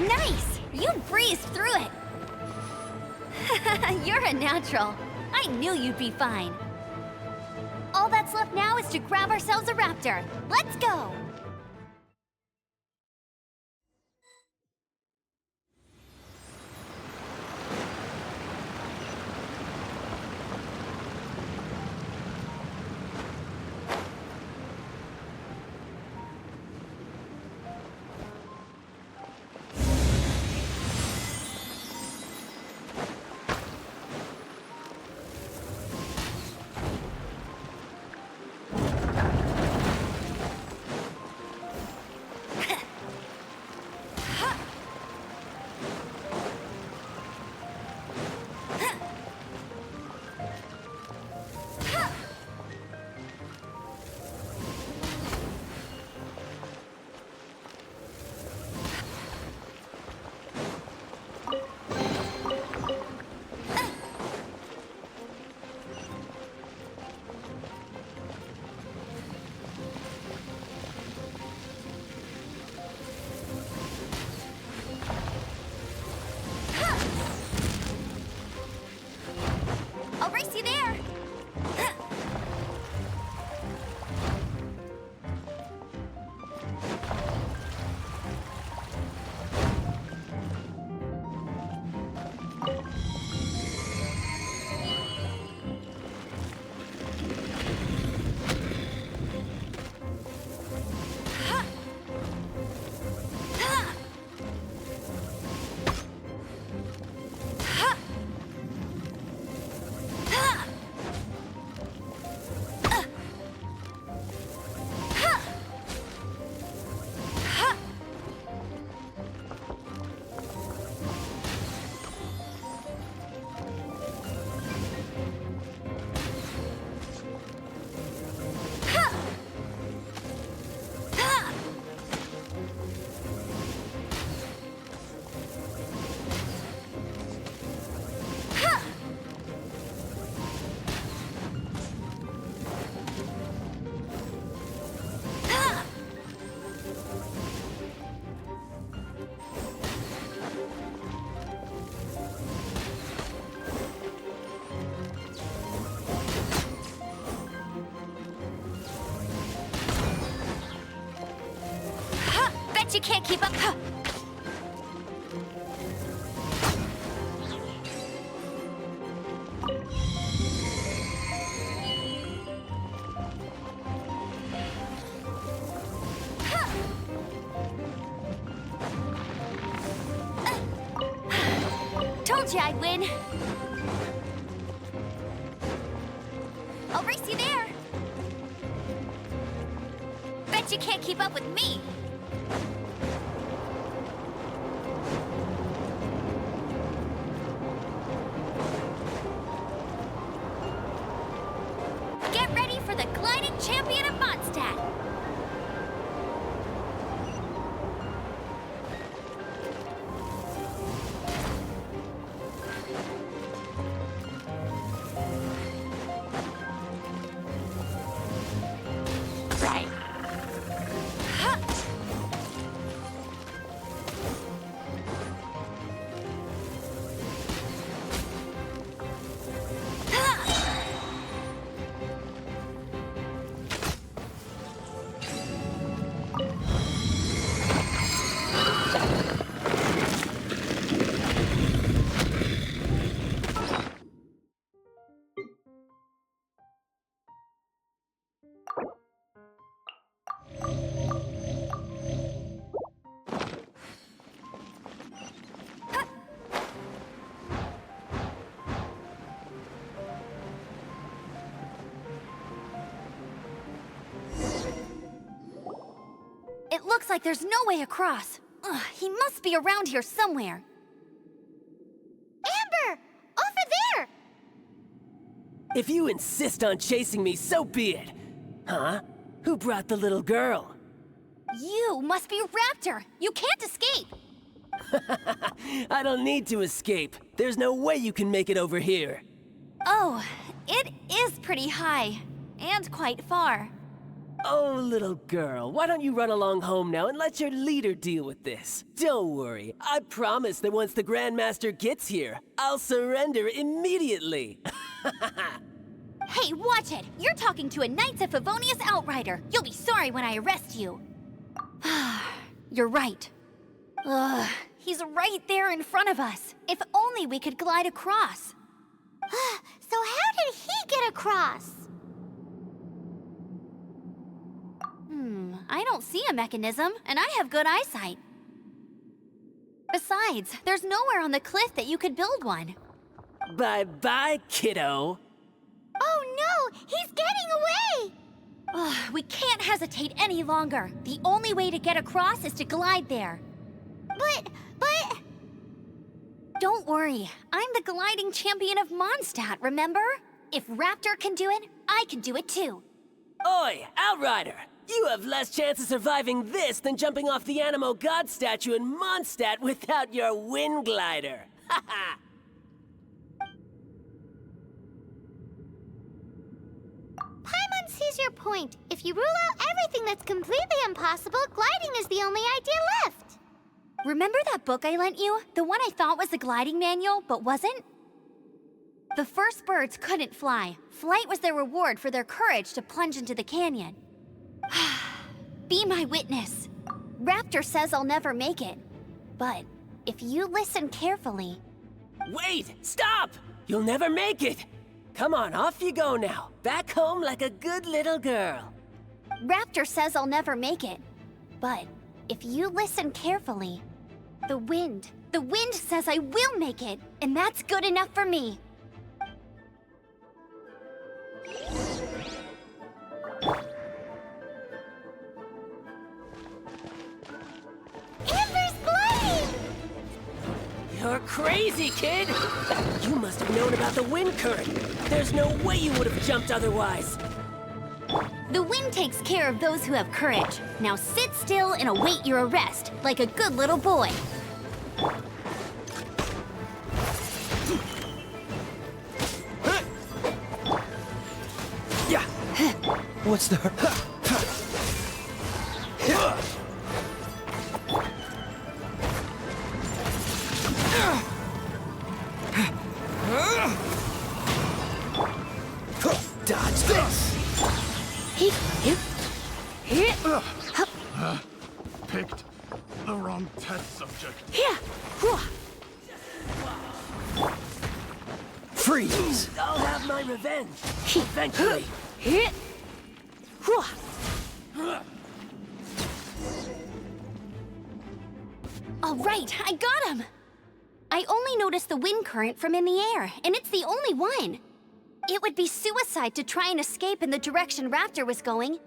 Nice! You breezed through it! You're a natural. I knew you'd be fine. All that's left now is to grab ourselves a raptor. Let's go! I'll race you there! Bet you can't keep up. Told you I'd win. I'll race you there. Bet you can't keep up with me. Get ready for the gliding champion of Mondstadt. It looks like there's no way across. Ugh, he must be around here somewhere. Amber! Over there! If you insist on chasing me, so be it. Huh? Who brought the little girl? You must be Raptor! You can't escape! I don't need to escape. There's no way you can make it over here. Oh, it is pretty high. And quite far. Oh, little girl, why don't you run along home now and let your leader deal with this? Don't worry, I promise that once the Grandmaster gets here, I'll surrender immediately. Hey, watch it! You're talking to a Knights of Favonius outrider. You'll be sorry when I arrest you. You're right. Ugh, he's right there in front of us. If only we could glide across. So how did he get across? I don't see a mechanism, and I have good eyesight. Besides, there's nowhere on the cliff that you could build one. Bye-bye, kiddo. Oh no! He's getting away! We can't hesitate any longer. The only way to get across is to glide there. But... Don't worry. I'm the gliding champion of Mondstadt, remember? If Raptor can do it, I can do it too. Oi, Outrider! You have less chance of surviving this than jumping off the Animo God statue in Mondstadt without your wind glider. Haha! Paimon sees your point. If you rule out everything that's completely impossible, gliding is the only idea left. Remember that book I lent you? The one I thought was the gliding manual, but wasn't? The first birds couldn't fly. Flight was their reward for their courage to plunge into the canyon. Be my witness. Raptor says I'll never make it. But if you listen carefully... Wait! Stop! You'll never make it! Come on, off you go now. Back home like a good little girl. Raptor says I'll never make it. But if you listen carefully... The wind says I will make it, and that's good enough for me. Amber's gliding! You're crazy, kid! You must have known about the wind current. There's no way you would have jumped otherwise. The wind takes care of those who have courage. Now sit still and await your arrest, like a good little boy. Yeah. What's the... Dodge this! Picked the wrong test subject. Freeze! I'll have my revenge. Eventually. All right, I got him! I only noticed the wind current from in the air, and it's the only one. It would be suicide to try and escape in the direction Raptor was going.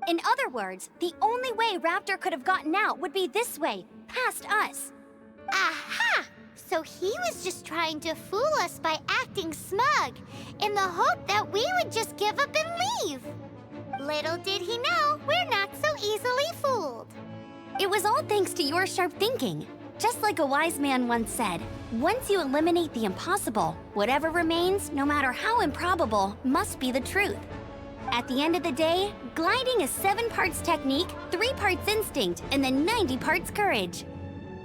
In other words, the only way Raptor could have gotten out would be this way, past us. Aha! So he was just trying to fool us by acting smug, in the hope that we would just give up and leave. Little did he know, we're not so easily fooled. It was all thanks to your sharp thinking. Just like a wise man once said, once you eliminate the impossible, whatever remains, no matter how improbable, must be the truth. At the end of the day, gliding is 7 parts technique, 3 parts instinct, and then 90 parts courage.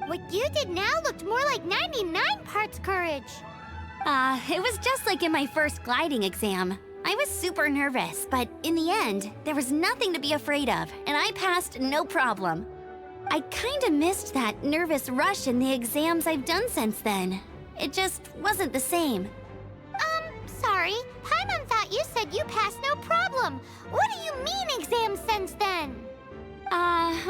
What you did now looked more like 99 parts courage. It was just like in my first gliding exam. I was super nervous, but in the end, there was nothing to be afraid of, and I passed no problem. I kinda missed that nervous rush in the exams I've done since then. It just wasn't the same. Sorry. Paimon thought you said you passed no problem. What do you mean exam since then?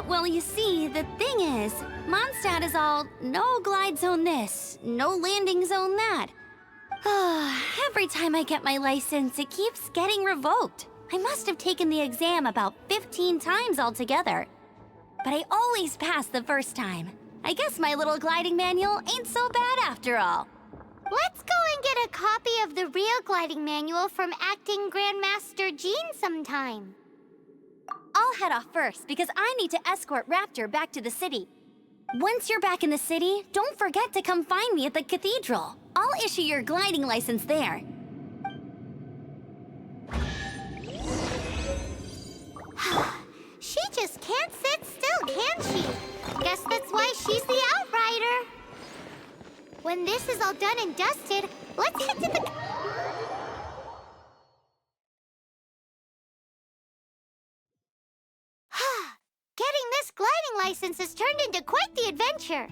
Well, you see, the thing is, Mondstadt is all no glide zone this, no landing zone that. Every time I get my license, it keeps getting revoked. I must have taken the exam about 15 times altogether. but I always pass the first time. I guess my little gliding manual ain't so bad after all. Let's go and get a copy of the real gliding manual from Acting Grandmaster Jean sometime. I'll head off first because I need to escort Raptor back to the city. Once you're back in the city, don't forget to come find me at the cathedral. I'll issue your gliding license there. She just can't sit still, can she? Guess that's why she's the Outrider. When this is all done and dusted, let's head to the... Getting this gliding license has turned into quite the adventure.